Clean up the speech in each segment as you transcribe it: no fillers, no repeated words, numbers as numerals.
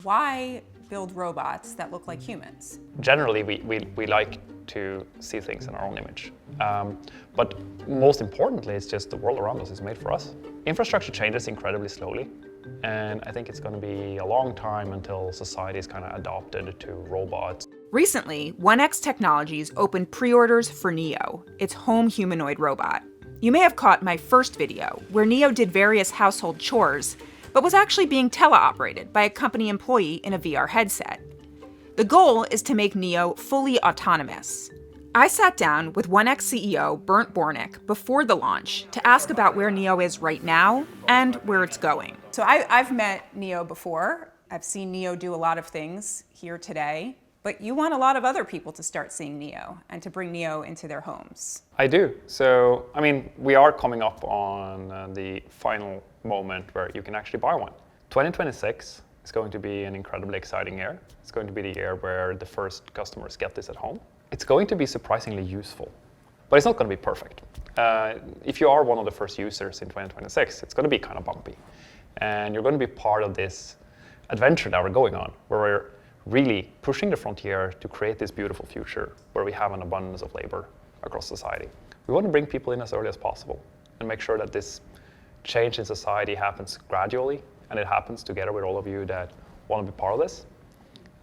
Why build robots that look like humans? Generally, we like to see things in our own image. But most importantly, it's just the world around us is made for us. Infrastructure changes incredibly slowly, and I think it's going to be a long time until society is kind of adopted to robots. Recently, 1X Technologies opened pre-orders for Neo, its home humanoid robot. You may have caught my first video, where Neo did various household chores, but was actually being teleoperated by a company employee in a VR headset. The goal is to make Neo fully autonomous. I sat down with 1X CEO Bernt Bornich before the launch to ask about where Neo is right now and where it's going. So I've met Neo before. I've seen Neo do a lot of things here today, but you want a lot of other people to start seeing Neo and to bring Neo into their homes. I do. So, I mean, we are coming up on the final moment where you can actually buy one. 2026 is going to be an incredibly exciting year. It's going to be the year where the first customers get this at home. It's going to be surprisingly useful, but it's not going to be perfect. If you are one of the first users in 2026, it's going to be kind of bumpy. And you're going to be part of this adventure that we're going on, where we're really pushing the frontier to create this beautiful future where we have an abundance of labor across society. We want to bring people in as early as possible and make sure that this change in society happens gradually, and it happens together with all of you that want to be part of this.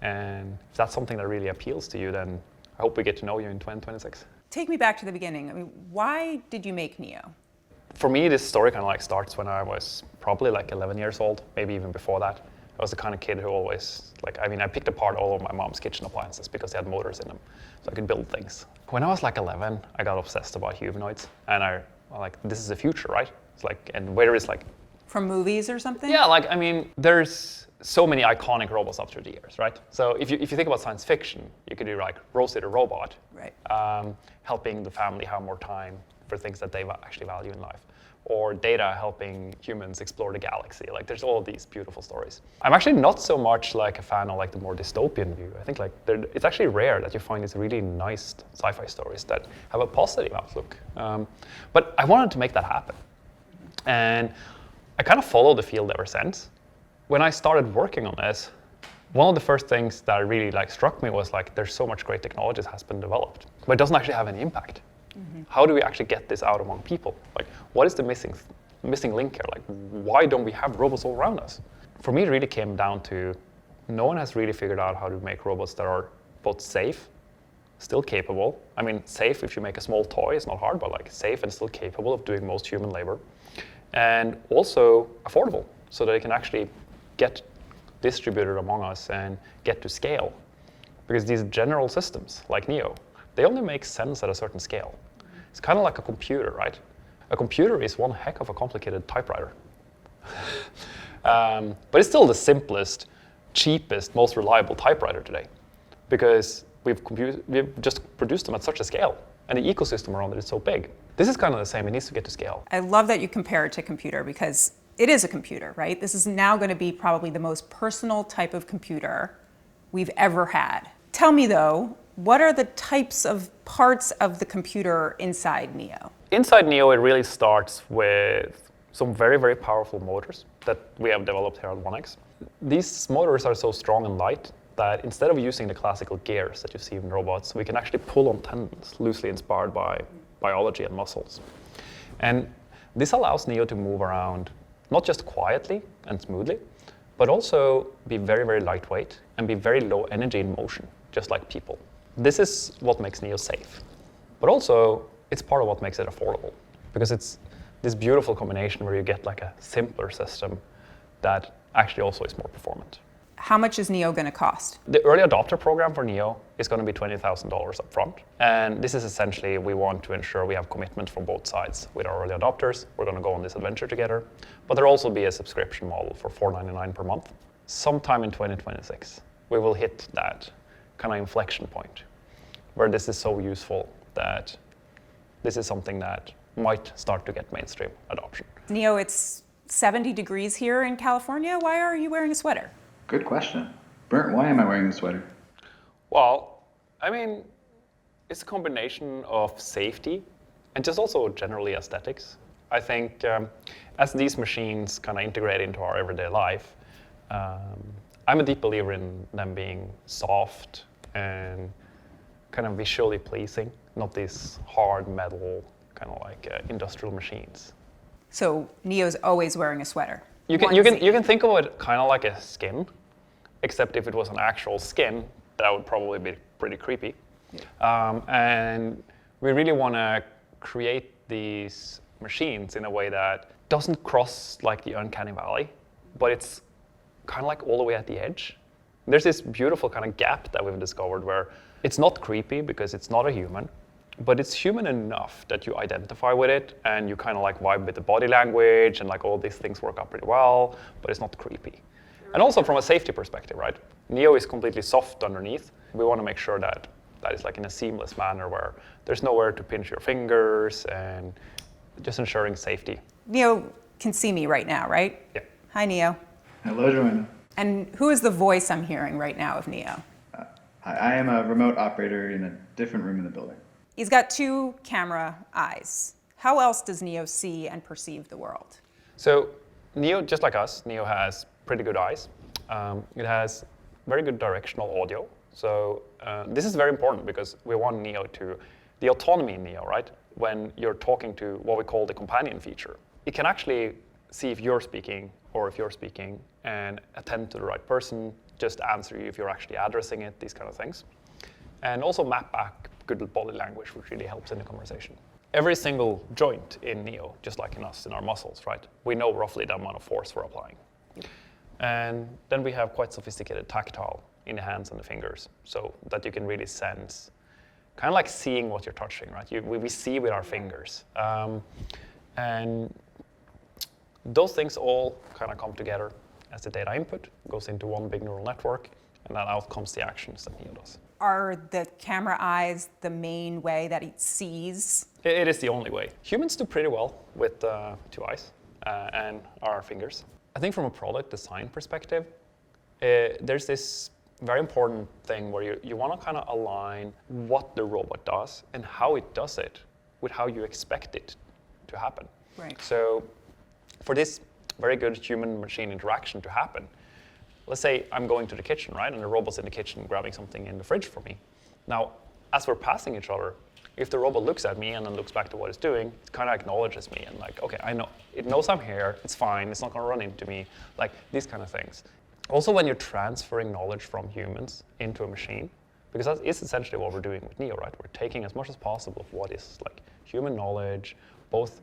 And if that's something that really appeals to you, then I hope we get to know you in 2026. Take me back to the beginning. I mean, why did you make Neo? For me, this story kind of like starts when I was probably like 11 years old, maybe even before that. I was the kind of kid who always, I picked apart all of my mom's kitchen appliances because they had motors in them, so I could build things. When I was like 11, I got obsessed about humanoids, and I'm like, this is the future, right? It's like, and where is like... From movies or something? Yeah, there's so many iconic robots up through the years, right? So if you think about science fiction, you could do like Rosie the robot, right? Helping the family have more time for things that they actually value in life. Or Data helping humans explore the galaxy. Like, there's all these beautiful stories. I'm actually not so much like a fan of like the more dystopian view. I think like it's actually rare that you find these really nice sci-fi stories that have a positive outlook. But I wanted to make that happen. And I kind of followed the field ever since. When I started working on this, one of the first things that really like struck me was like, there's so much great technology that has been developed, but it doesn't actually have any impact. Mm-hmm. How do we actually get this out among people? Like, what is the missing link here? Like, why don't we have robots all around us? For me, it really came down to no one has really figured out how to make robots that are both safe, still capable. I mean, safe if you make a small toy, it's not hard, but like safe and still capable of doing most human labor. And also affordable, so that it can actually get distributed among us and get to scale. Because these general systems, like Neo, they only make sense at a certain scale. It's kind of like a computer, right? A computer is one heck of a complicated typewriter. But it's still the simplest, cheapest, most reliable typewriter today, because we've just produced them at such a scale, and the ecosystem around it is so big. This is kind of the same. It needs to get to scale. I love that you compare it to computer, because it is a computer, right? This is now going to be probably the most personal type of computer we've ever had. Tell me though, what are the types of parts of the computer inside Neo? Inside Neo, it really starts with some very, very powerful motors that we have developed here at 1X. These motors are so strong and light that instead of using the classical gears that you see in robots, we can actually pull on tendons loosely inspired by biology and muscles. And this allows Neo to move around not just quietly and smoothly, but also be very, very lightweight and be very low energy in motion, just like people. This is what makes Neo safe. But also, it's part of what makes it affordable, because it's this beautiful combination where you get like a simpler system that actually also is more performant. How much is Neo going to cost? The early adopter program for Neo is going to be $20,000 up front. And this is essentially, we want to ensure we have commitment from both sides. With our early adopters, we're going to go on this adventure together. But there'll also be a subscription model for $4.99 per month. Sometime in 2026, we will hit that kind of inflection point where this is so useful that this is something that might start to get mainstream adoption. Neo, it's 70 degrees here in California. Why are you wearing a sweater? Good question. Bernt, why am I wearing a sweater? Well, I mean, it's a combination of safety and just also generally aesthetics. I think as these machines kind of integrate into our everyday life, I'm a deep believer in them being soft and kind of visually pleasing, not these hard metal, kind of like industrial machines. So Neo's always wearing a sweater. You can think of it kind of like a skin, except if it was an actual skin, that would probably be pretty creepy. Yeah. And we really want to create these machines in a way that doesn't cross like the uncanny valley, but it's kind of like all the way at the edge. There's this beautiful kind of gap that we've discovered where it's not creepy because it's not a human, but it's human enough that you identify with it and you kind of like vibe with the body language and like all these things work out pretty well, but it's not creepy. And also from a safety perspective, right? Neo is completely soft underneath. We want to make sure that that is like in a seamless manner where there's nowhere to pinch your fingers and just ensuring safety. Neo can see me right now, right? Yeah. Hi, Neo. Hello, Joanna. And who is the voice I'm hearing right now of Neo? I am a remote operator in a different room in the building. He's got 2 camera eyes. How else does Neo see and perceive the world? So Neo, just like us, Neo has pretty good eyes. It has very good directional audio. So this is very important because we want Neo to, the autonomy in Neo, right? When you're talking to what we call the companion feature, it can actually see if you're speaking or if you're speaking and attend to the right person, just answer you if you're actually addressing it, these kind of things. And also map back good body language, which really helps in the conversation. Every single joint in Neo, just like in us, in our muscles, right? We know roughly the amount of force we're applying. And then we have quite sophisticated tactile in the hands and the fingers, so that you can really sense, kind of like seeing what you're touching, right? We see with our fingers. And those things all kind of come together as the data input, goes into one big neural network, and then out comes the actions that Neo does. Are the camera eyes the main way that it sees? It is the only way. Humans do pretty well with 2 eyes and our fingers. I think from a product design perspective, there's this very important thing where you want to kind of align what the robot does and how it does it with how you expect it to happen. Right. So for this very good human-machine interaction to happen, let's say I'm going to the kitchen, right? And the robot's in the kitchen grabbing something in the fridge for me. Now, as we're passing each other, if the robot looks at me and then looks back to what it's doing, it kind of acknowledges me and like, okay, I know, it knows I'm here, it's fine, it's not gonna run into me, like these kind of things. Also, when you're transferring knowledge from humans into a machine, because that is essentially what we're doing with Neo, right? We're taking as much as possible of what is like human knowledge, both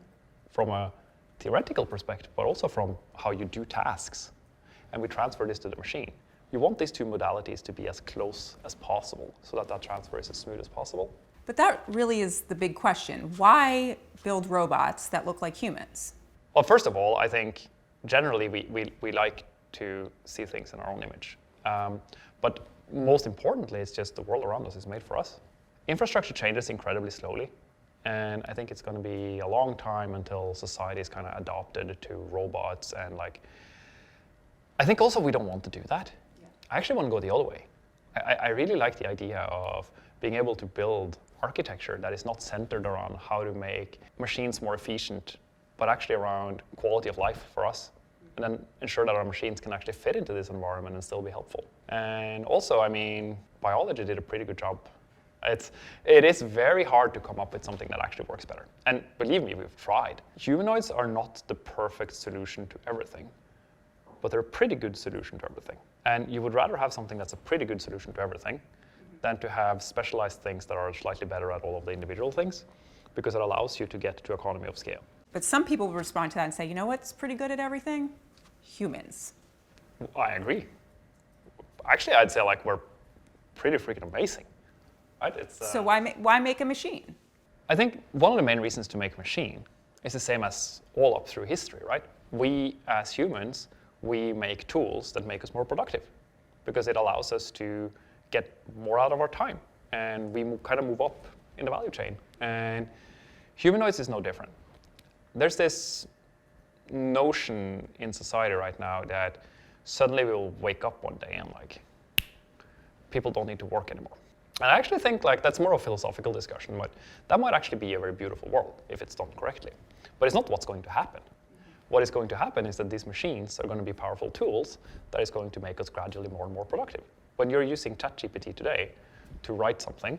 from a theoretical perspective, but also from how you do tasks. And we transfer this to the machine. You want these 2 modalities to be as close as possible so that that transfer is as smooth as possible. But that really is the big question. Why build robots that look like humans? Well, first of all, I think generally we like to see things in our own image. But most importantly, it's just the world around us is made for us. Infrastructure changes incredibly slowly. And I think it's going to be a long time until society is kind of adopted to robots. And like, I think also we don't want to do that. Yeah. I actually want to go the other way. I really like the idea of being able to build architecture that is not centered around how to make machines more efficient, but actually around quality of life for us. And then ensure that our machines can actually fit into this environment and still be helpful. And also, I mean, biology did a pretty good job. It is very hard to come up with something that actually works better. And believe me, we've tried. Humanoids are not the perfect solution to everything, but they're a pretty good solution to everything. And you would rather have something that's a pretty good solution to everything than to have specialized things that are slightly better at all of the individual things, because it allows you to get to economy of scale. But some people will respond to that and say, you know what's pretty good at everything? Humans. I agree. Actually, I'd say like we're pretty freaking amazing. Right? So why make a machine? I think one of the main reasons to make a machine is the same as all up through history, right? We, as humans, we make tools that make us more productive because it allows us to get more out of our time, and we kind of move up in the value chain. And humanoids is no different. There's this notion in society right now that suddenly we'll wake up one day and like, people don't need to work anymore. And I actually think like that's more of a philosophical discussion, but that might actually be a very beautiful world if it's done correctly. But it's not what's going to happen. what is going to happen is that these machines are going to be powerful tools that is going to make us gradually more and more productive. When you're using ChatGPT today to write something,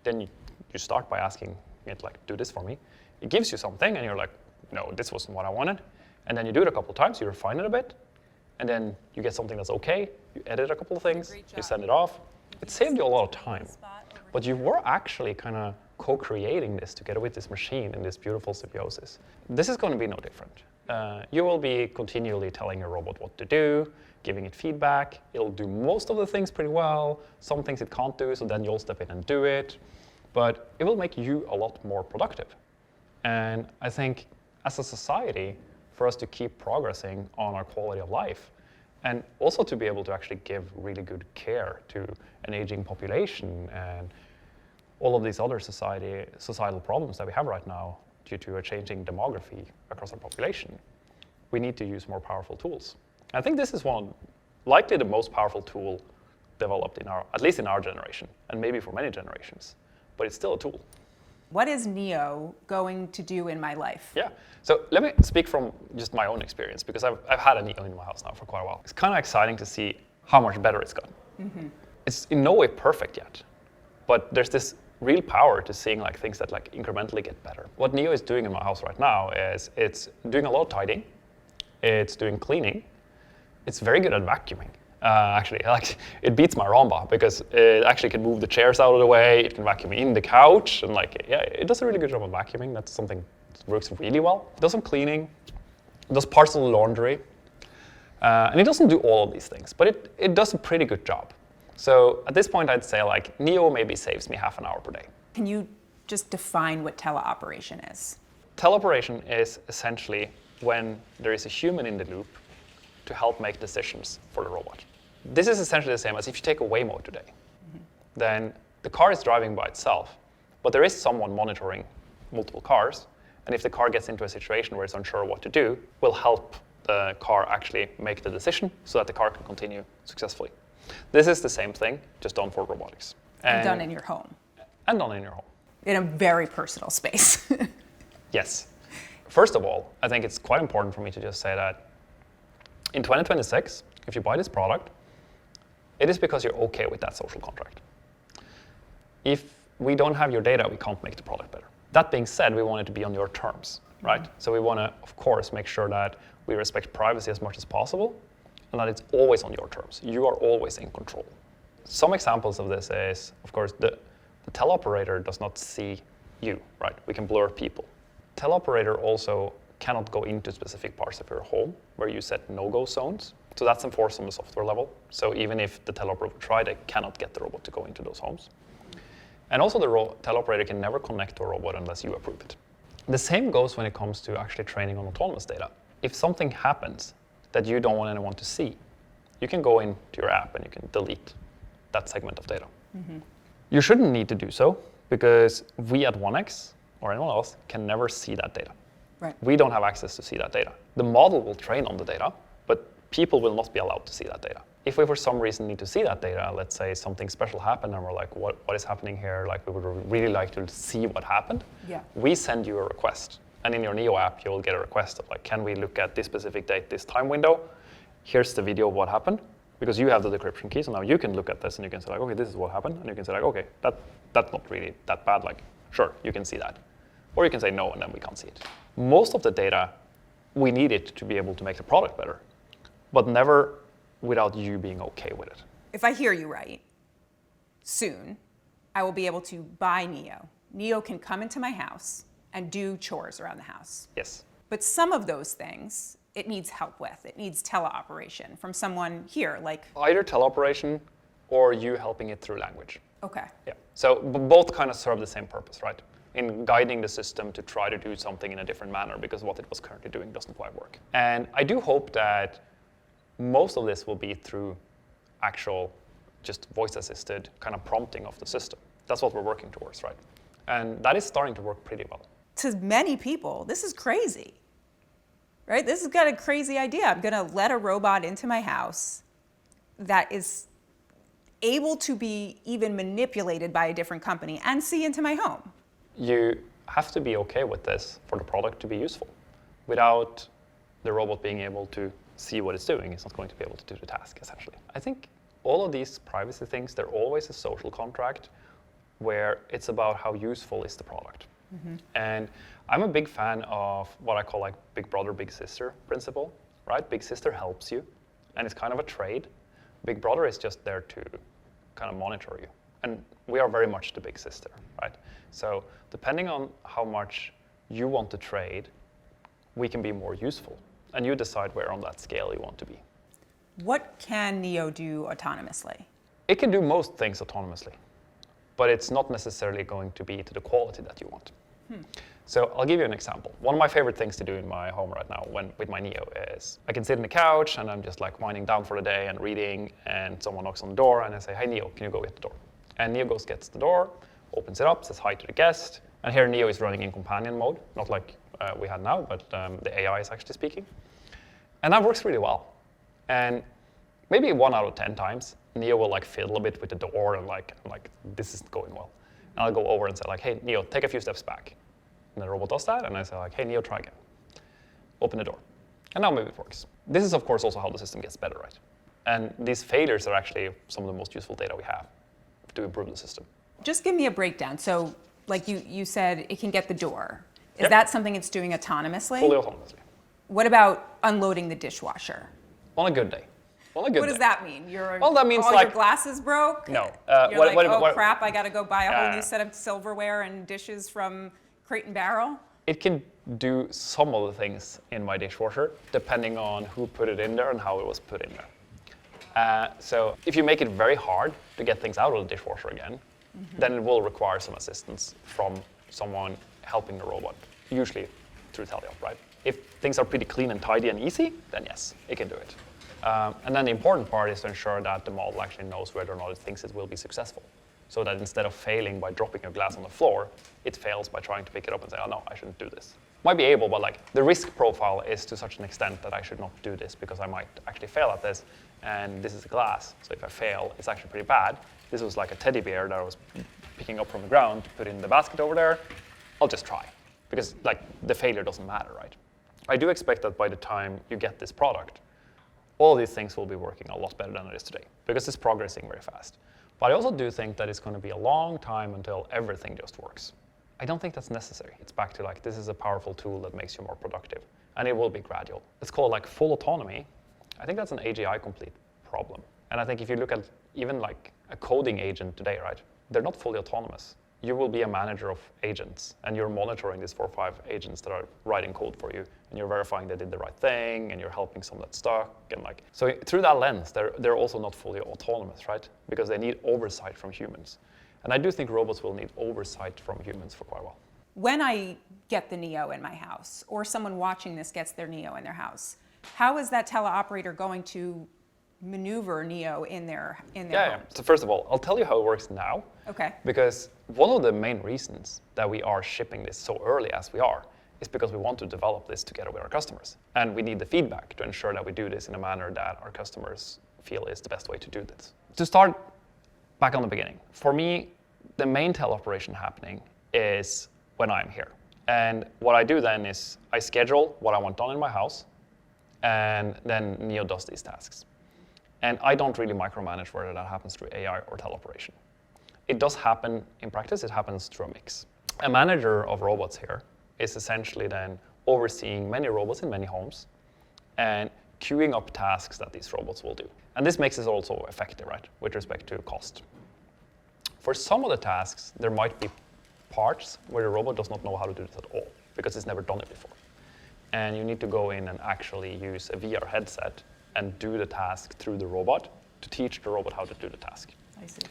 then you start by asking it, like, do this for me. It gives you something, and you're like, no, this wasn't what I wanted. And then you do it a couple of times, you refine it a bit, and then you get something that's okay, you edit a couple of things, you send it off. It saved you a lot of time. But you were actually kind of co-creating this together with this machine in this beautiful symbiosis. This is going to be no different. You will be continually telling your robot what to do, giving it feedback. It'll do most of the things pretty well. Some things it can't do, so then you'll step in and do it. But it will make you a lot more productive. And I think as a society, for us to keep progressing on our quality of life, and also to be able to actually give really good care to an aging population and all of these other societal problems that we have right now due to a changing demography across our population, we need to use more powerful tools. I think this is likely the most powerful tool developed at least in our generation, and maybe for many generations, but it's still a tool. What is Neo going to do in my life? Yeah, so let me speak from just my own experience, because I've had a Neo in my house now for quite a while. It's kind of exciting to see how much better it's gotten. Mm-hmm. It's in no way perfect yet, but there's this real power to seeing like things that like incrementally get better. What Neo is doing in my house right now is it's doing a lot of tidying, it's doing cleaning, it's very good at vacuuming. Actually, like it beats my Roomba because it actually can move the chairs out of the way, it can vacuum in the couch, and like, yeah, it does a really good job of vacuuming. That's something that works really well. It does some cleaning, it does parts of the laundry, and it doesn't do all of these things, but it does a pretty good job. So at this point, I'd say like Neo maybe saves me half an hour per day. Can you just define what teleoperation is? Teleoperation is essentially when there is a human in the loop to help make decisions for the robot. This is essentially the same as if you take a Waymo today. Mm-hmm. Then the car is driving by itself, but there is someone monitoring multiple cars, and if the car gets into a situation where it's unsure what to do, we'll help the car actually make the decision so that the car can continue successfully. This is the same thing, just done for robotics. And done in your home. And done in your home. In a very personal space. Yes. First of all, I think it's quite important for me to just say that in 2026, if you buy this product, it is because you're okay with that social contract. If we don't have your data, we can't make the product better. That being said, we want it to be on your terms, right? Mm-hmm. So we want to, of course, make sure that we respect privacy as much as possible, and that it's always on your terms. You are always in control. Some examples of this is, of course, the teleoperator does not see you, right? We can blur people. Teleoperator also cannot go into specific parts of your home where you set no-go zones. So that's enforced on the software level. So even if the teleoperator would try, they cannot get the robot to go into those homes. And also the teleoperator can never connect to a robot unless you approve it. The same goes when it comes to actually training on autonomous data. If something happens that you don't want anyone to see, you can go into your app and you can delete that segment of data. Mm-hmm. You shouldn't need to do so because we at 1X or anyone else can never see that data. Right. We don't have access to see that data. The model will train on the data, but people will not be allowed to see that data. If we for some reason need to see that data, let's say something special happened and we're like, what is happening here? Like we would really like to see what happened. Yeah. We send you a request. And in your Neo app, you'll get a request of like, can we look at this specific date, this time window? Here's the video of what happened. Because you have the decryption key, so now you can look at this and you can say like, okay, this is what happened. And you can say like, okay, that's not really that bad. Like, sure, you can see that. Or you can say no, and then we can't see it. Most of the data, we need it to be able to make the product better, but never without you being okay with it. If I hear you right, soon I will be able to buy Neo. Neo can come into my house and do chores around the house. Yes. But some of those things it needs help with. It needs teleoperation from someone here, like... Either teleoperation or you helping it through language. Okay. Yeah. So both kind of serve the same purpose, right? In guiding the system to try to do something in a different manner because what it was currently doing doesn't quite work. And I do hope that most of this will be through actual just voice-assisted kind of prompting of the system. That's what we're working towards, right? And that is starting to work pretty well. To many people, this is crazy, right? This has got a crazy idea. I'm going to let a robot into my house that is able to be even manipulated by a different company and see into my home. You have to be okay with this for the product to be useful. Without the robot being able to see what it's doing, it's not going to be able to do the task, essentially. I think all of these privacy things, they're always a social contract where it's about how useful is the product. And I'm a big fan of what I call like big brother, big sister principle, right? Big sister helps you, and it's kind of a trade. Big brother is just there to kind of monitor you. And we are very much the big sister, right? So depending on how much you want to trade, we can be more useful. And you decide where on that scale you want to be. What can Neo do autonomously? It can do most things autonomously, but it's not necessarily going to be to the quality that you want. So I'll give you an example. One of my favorite things to do in my home right now with my Neo is I can sit on the couch and I'm just like winding down for the day and reading, and someone knocks on the door and I say, hey Neo, can you go get the door? And Neo goes, gets the door, opens it up, says hi to the guest, and here Neo is running in companion mode, not like we had now, but the AI is actually speaking. And that works really well. And maybe 1 out of 10 times, Neo will like fiddle a bit with the door and like, I'm like, this isn't going well. And I'll go over and say like, hey Neo, take a few steps back. And the robot does that, and I say like, hey Neo, try again. Open the door. And now maybe it works. This is of course also how the system gets better, right? And these failures are actually some of the most useful data we have to improve the system. Just give me a breakdown. So like you said, it can get the door. Is Yep. that something it's doing autonomously? Fully autonomously. What about unloading the dishwasher? On a good day. On a good What day. does that mean? Well, that means all like- your glasses broke? No. You're like, crap, I got to go buy a whole new set of silverware and dishes from Crate and Barrel? It can do some of the things in my dishwasher, depending on who put it in there and how it was put in there. So if you make it very hard to get things out of the dishwasher again, then it will require some assistance from someone helping the robot, usually through Teleop, right? If things are pretty clean and tidy and easy, then yes, it can do it. And then the important part is to ensure that the model actually knows whether or not it thinks it will be successful. So that instead of failing by dropping a glass on the floor, it fails by trying to pick it up and say, oh no, I shouldn't do this. Might be able, but like the risk profile is to such an extent that I should not do this because I might actually fail at this. And this is a glass, so if I fail, it's actually pretty bad. This was like a teddy bear that I was picking up from the ground to put in the basket over there. I'll just try, because like the failure doesn't matter, right? I do expect that by the time you get this product, all these things will be working a lot better than it is today, because it's progressing very fast. But I also do think that it's going to be a long time until everything just works. I don't think that's necessary. It's back to like, this is a powerful tool that makes you more productive, and it will be gradual. It's called like full autonomy. I think that's an AGI complete problem. And I think if you look at even like a coding agent today, right, they're not fully autonomous. You will be a manager of agents, and you're monitoring these 4 or 5 agents that are writing code for you, and you're verifying they did the right thing, and you're helping some that's stuck, and like, so through that lens, they're also not fully autonomous, right? Because they need oversight from humans. And I do think robots will need oversight from humans for quite a while. When I get the Neo in my house, or someone watching this gets their Neo in their house, how is that teleoperator going to maneuver Neo in their Yeah. home? So first of all, I'll tell you how it works now. Okay. Because one of the main reasons that we are shipping this so early as we are is because we want to develop this together with our customers. And we need the feedback to ensure that we do this in a manner that our customers feel is the best way to do this. To start back on the beginning, for me, the main teleoperation happening is when I'm here. And what I do then is I schedule what I want done in my house, and then Neo does these tasks. And I don't really micromanage whether that happens through AI or teleoperation. It does happen in practice, it happens through a mix. A manager of robots here is essentially then overseeing many robots in many homes and queuing up tasks that these robots will do. And this makes it also effective, right, with respect to cost. For some of the tasks, there might be parts where the robot does not know how to do this at all because it's never done it before. And you need to go in and actually use a VR headset and do the task through the robot to teach the robot how to do the task. I see.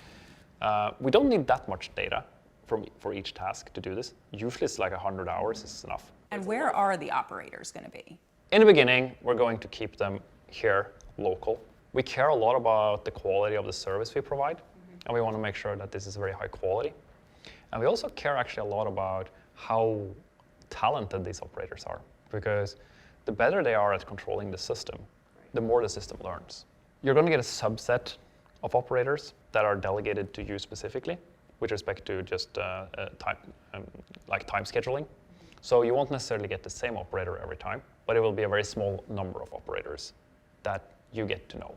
We don't need that much data for each task to do this. Usually it's like 100 hours is enough. And where are the operators going to be? In the beginning, we're going to keep them here, local. We care a lot about the quality of the service we provide, and we want to make sure that this is very high quality. And we also care actually a lot about how talented these operators are, because the better they are at controlling the system, the more the system learns. You're going to get a subset of operators that are delegated to you specifically with respect to just time scheduling. So you won't necessarily get the same operator every time. but it will be a very small number of operators that you get to know,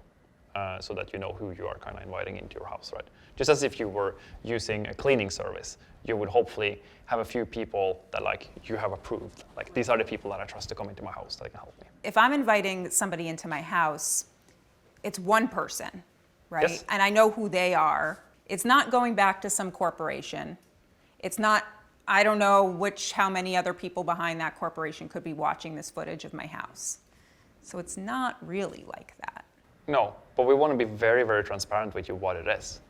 so that you know who you are kind of inviting into your house, right? Just as if you were using a cleaning service, you would hopefully have a few people that like you have approved. Like, these are the people that I trust to come into my house that can help me. If I'm inviting somebody into my house, it's one person, right? Yes. And I know who they are. It's not going back to some corporation. It's not, I don't know how many other people behind that corporation could be watching this footage of my house. So it's not really like that. No, but we want to be very, very transparent with you what it is.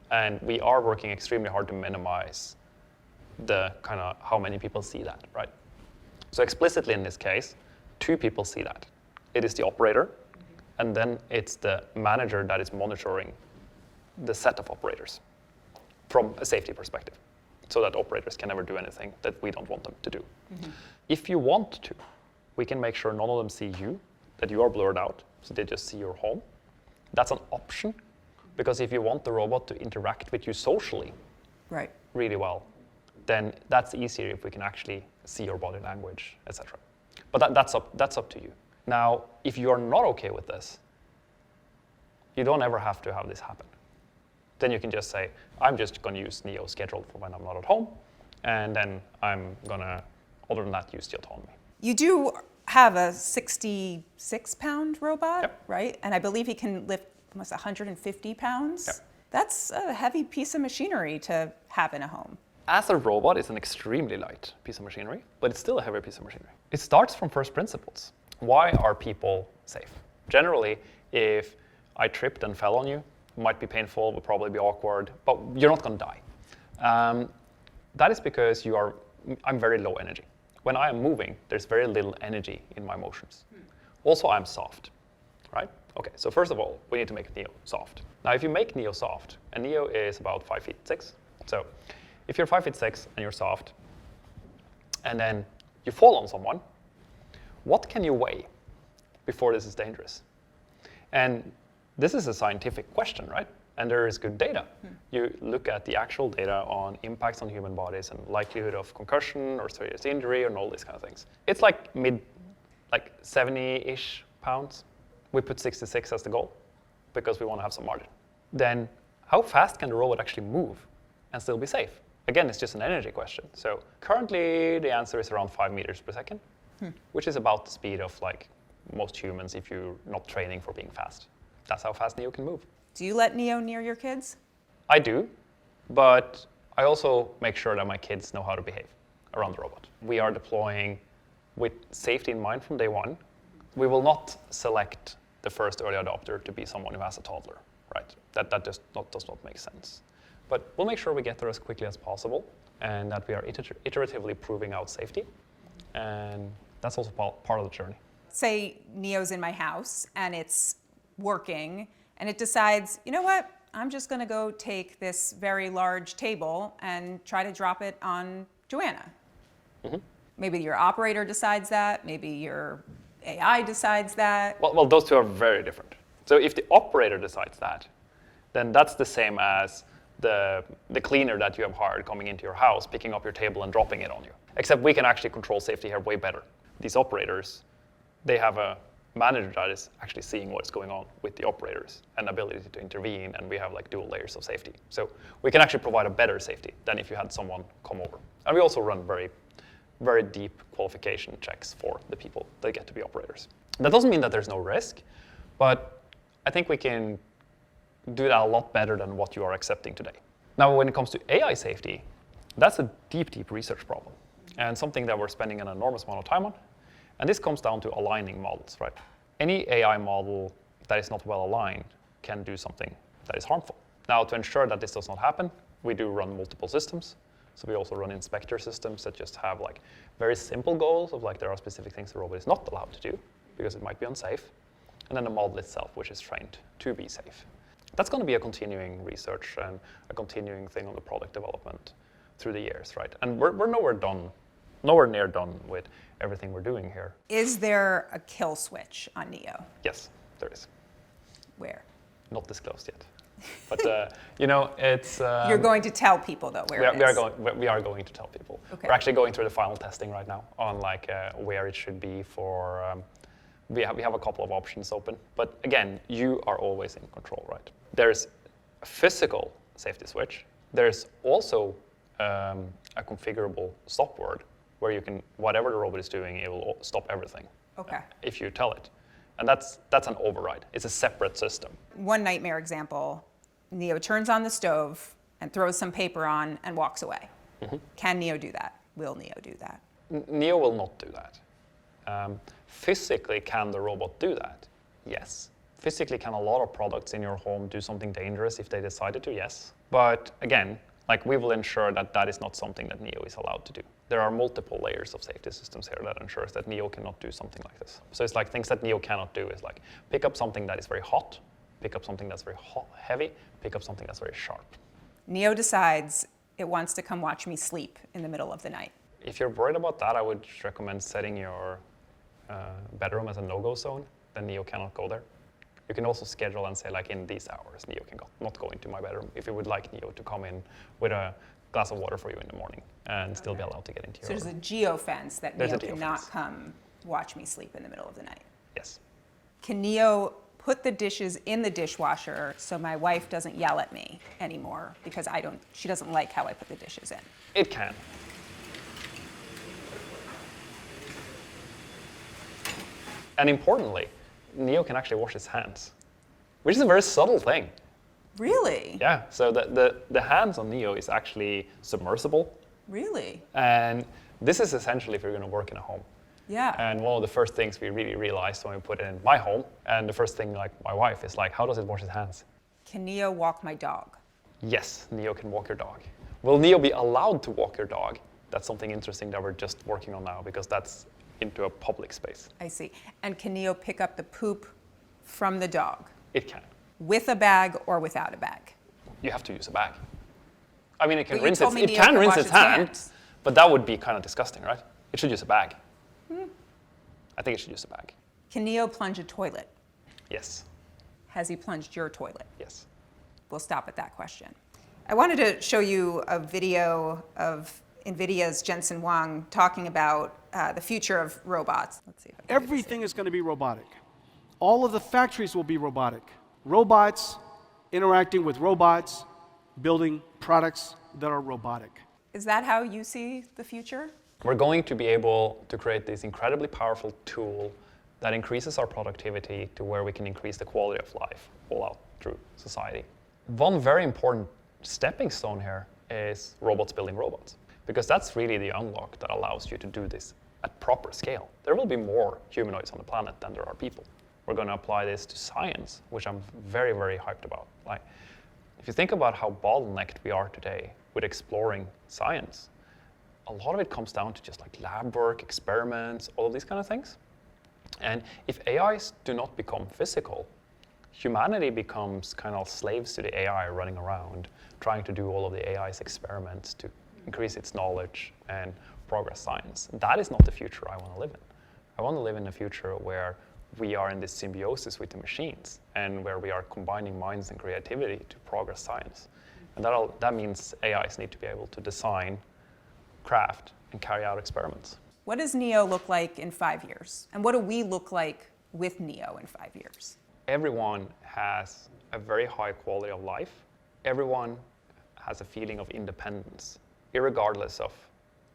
And we are working extremely hard to minimize the kind of how many people see that, right? So explicitly in this case, 2 people see that. It is the operator, and then it's the manager that is monitoring the set of operators from a safety perspective, so that operators can never do anything that we don't want them to do. Mm-hmm. If you want to, we can make sure none of them see you, that you are blurred out, so they just see your home. That's an option, because if you want the robot to interact with you socially Right. really well, then that's easier if we can actually see your body language, etc. But that's up to you. Now, if you are not okay with this, you don't ever have to have this happen. Then you can just say, I'm just going to use Neo scheduled for when I'm not at home, and then I'm going to, other than that, use the autonomy. You do have a 66-pound robot, Yep. right? And I believe he can lift almost 150 pounds. Yep. That's a heavy piece of machinery to have in a home. As a robot, it's an extremely light piece of machinery, but it's still a heavy piece of machinery. It starts from first principles. Why are people safe? Generally, if I tripped and fell on you, it might be painful, would probably be awkward, but you're not going to die. That is because I'm very low energy. When I am moving, there's very little energy in my motions. Also, I'm soft, right? Okay, so first of all, we need to make Neo soft. Now, if you make Neo soft, and Neo is about 5'6", so if you're 5'6" and you're soft, and then you fall on someone, what can you weigh before this is dangerous? And this is a scientific question, right? And there is good data. You look at the actual data on impacts on human bodies and likelihood of concussion or serious injury and all these kind of things. It's like 70-ish pounds. We put 66 as the goal because we want to have some margin. Then how fast can the robot actually move and still be safe? Again, it's just an energy question. So currently the answer is around 5 meters per second, which is about the speed of like most humans if you're not training for being fast. That's how fast Neo can move. Do you let Neo near your kids? I do, but I also make sure that my kids know how to behave around the robot. We are deploying with safety in mind from day one. We will not select the first early adopter to be someone who has a toddler, right? That does not make sense. But we'll make sure we get there as quickly as possible and that we are iteratively proving out safety. And that's also part of the journey. Say Neo's in my house and it's working and it decides, you know what? I'm just going to go take this very large table and try to drop it on Joanna. Mm-hmm. Maybe your operator decides that. Maybe your AI decides that. Well, those two are very different. So if the operator decides that, then that's the same as the cleaner that you have hired coming into your house, picking up your table and dropping it on you. Except we can actually control safety here way better. These operators, they have a manager that is actually seeing what's going on with the operators and ability to intervene, and we have like dual layers of safety. So we can actually provide a better safety than if you had someone come over. And we also run very, very deep qualification checks for the people that get to be operators. That doesn't mean that there's no risk, but I think we can do that a lot better than what you are accepting today. Now, when it comes to AI safety, that's a deep, deep research problem and something that we're spending an enormous amount of time on. And this comes down to aligning models, right? Any AI model that is not well aligned can do something that is harmful. Now, to ensure that this does not happen, we do run multiple systems. So we also run inspector systems that just have like very simple goals of like there are specific things the robot is not allowed to do because it might be unsafe. And then the model itself, which is trained to be safe. That's going to be a continuing research and a continuing thing on the product development through the years, right? And we're nowhere near done with everything we're doing here. Is there a kill switch on Neo? Yes, there is. Where? Not disclosed yet. But it's You're going to tell people though where it is. we are going to tell people. Okay. We're actually going through the final testing right now on where it should be for. We have a couple of options open, but again, you are always in control, right? There's a physical safety switch. There's also a configurable stop word where you can, whatever the robot is doing, it will stop everything. Okay. If you tell it. And that's an override. It's a separate system. One nightmare example, Neo turns on the stove and throws some paper on and walks away. Can Neo do that? Will Neo do that? Neo will not do that. Physically, can the robot do that? Yes. Physically, can a lot of products in your home do something dangerous if they decided to? Yes. But again, we will ensure that that is not something that Neo is allowed to do. There are multiple layers of safety systems here that ensures that Neo cannot do something like this. So it's like things that Neo cannot do is like pick up something that is very hot, pick up something that's very heavy, pick up something that's very sharp. Neo decides it wants to come watch me sleep in the middle of the night. If you're worried about that, I would recommend setting your bedroom as a no-go zone. Then Neo cannot go there. You can also schedule and say, in these hours, Neo can not go into my bedroom. If you would like Neo to come in with a glass of water for you in the morning and still be allowed to get into your room. So there's a geofence that There's Neo a geofence. cannot come watch me sleep in the middle of the night. Yes. Can Neo put the dishes in the dishwasher so my wife doesn't yell at me anymore because she doesn't like how I put the dishes in? It can. And importantly, Neo can actually wash his hands, which is a very subtle thing. Really? Yeah, so the hands on Neo is actually submersible. Really? And this is essentially if you're going to work in a home. Yeah. And one of the first things we really realized when we put it in my home, and the first thing my wife is how does it wash its hands? Can Neo walk my dog? Yes, Neo can walk your dog. Will Neo be allowed to walk your dog? That's something interesting that we're just working on now because that's into a public space. I see. And can Neo pick up the poop from the dog? It can. With a bag or without a bag? You have to use a bag. I mean, it can But you rinse told me it Neo can can rinse wash its its hand, hands. but that would be kind of disgusting, right? It should use a bag. I think it should use a bag. Can Neo plunge a toilet? Yes. Has he plunged your toilet? Yes. We'll stop at that question. I wanted to show you a video of NVIDIA's Jensen Huang talking about the future of robots. Let's see if I can do this Everything is going to be robotic. All of the factories will be robotic. Robots interacting with robots, building products that are robotic. here. Is that how you see the future? We're going to be able to create this incredibly powerful tool that increases our productivity to where we can increase the quality of life all out through society. One very important stepping stone here is robots building robots, because that's really the unlock that allows you to do this at proper scale. There will be more humanoids on the planet than there are people. We're going to apply this to science, which I'm very, very hyped about. If you think about how bottlenecked we are today with exploring science, a lot of it comes down to just lab work, experiments, all of these kind of things. And if AIs do not become physical, humanity becomes kind of slaves to the AI running around, trying to do all of the AI's experiments to increase its knowledge and progress science. That is not the future I want to live in. I want to live in a future where we are in this symbiosis with the machines and where we are combining minds and creativity to progress science. And that means AIs need to be able to design, craft, and carry out experiments. What does Neo look like in 5 years? And what do we look like with Neo in 5 years? Everyone has a very high quality of life. Everyone has a feeling of independence, irregardless of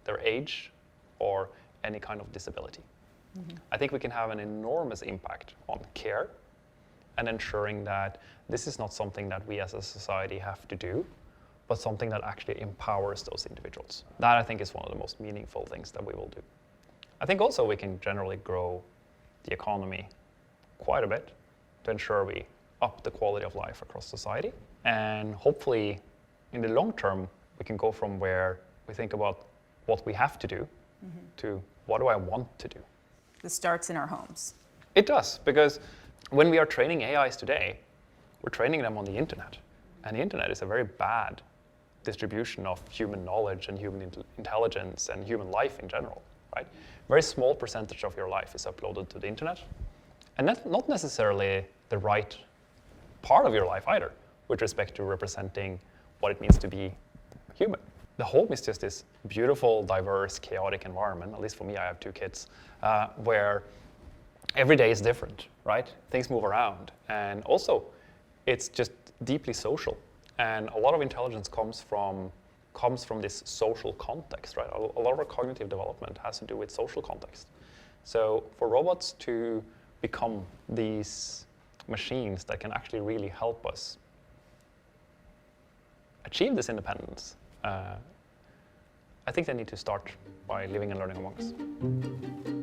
their age or any kind of disability. I think we can have an enormous impact on care and ensuring that this is not something that we as a society have to do, but something that actually empowers those individuals. That, I think, is one of the most meaningful things that we will do. I think also we can generally grow the economy quite a bit to ensure we up the quality of life across society. And hopefully, in the long term, we can go from where we think about what we have to do to what do I want to do. This starts in our homes. It does, because when we are training AIs today, we're training them on the internet. And the internet is a very bad distribution of human knowledge and human intelligence and human life in general, right? Very small percentage of your life is uploaded to the internet. And that's not necessarily the right part of your life either. with respect to representing what it means to be human. The home is just this beautiful, diverse, chaotic environment. At least for me, I have 2 kids, where every day is different, right? Things move around. And also, it's just deeply social. And a lot of intelligence comes from this social context, right? A lot of our cognitive development has to do with social context. So for robots to become these machines that can actually really help us achieve this independence, I think they need to start by living and learning among us.